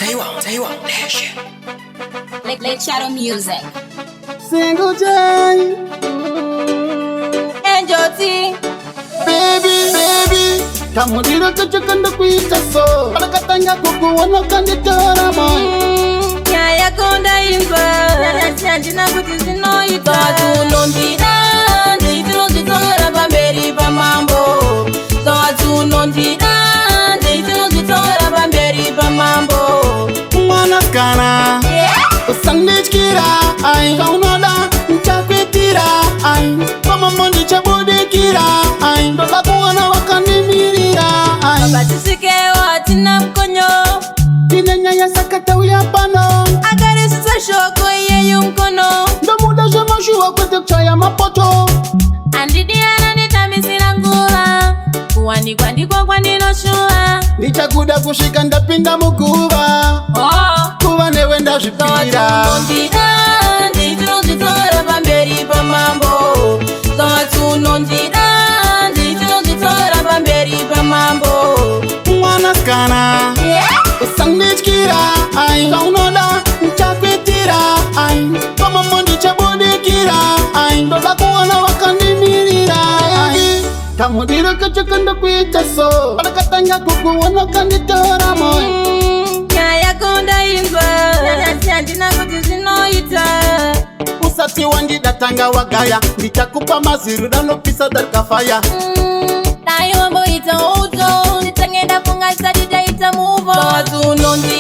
Taiwan Nation. Lake Shadow Music. Single J. Angel T. Baby. Kamudiro kachukanda kuita so. Palakatanga kukuwana kanditora moy. Nyaya konda imba. Chanjina kuti zinoita. Tatu nondida. Nditino zitora pamberi pamambo. Tatu nondida. Nditino zitora pamberi pamambo. Mwana skana. Usandichkira. Ay. Kaunoda. Nchakwitira. Ay. Kama mondi chabudikira. Ay. Dola kuwana wakanimirira. Ay. Batisike watina mkonyo. Tinenya ya sakata uyapano. Agare sisa shoko iye yunkono. Ndamuda jema shuwa kwete kuchaya mapoto. Andidiana nitamisira nguva. Kuwani kwa nino shuwa. Nichakuda kushika ndapinda mukuva. Kuva newe ndazvipira. Nondida, nditino zitora pamberi pamambo. Tatu nondida, nditino zitora pamberi pamambo. Mwana skana. Usandichkira. Ay. Kaunoda. Nchakwitira. Ay. Kama mondi chabudikira. Ay. Dola kuwana wakanimirira. Ay. Kamudiro kachukanda kuita so. Palakatanga kukuwana kanditora moy. Nyaya konda imba. Chanjina kuti zinoita. Usati wandidatanga wagaya. Ndichakupa maziru danopisa darkafaya. Tayo wambo ita uto. Nitangenda funga sadida ita move on. Tatu nondi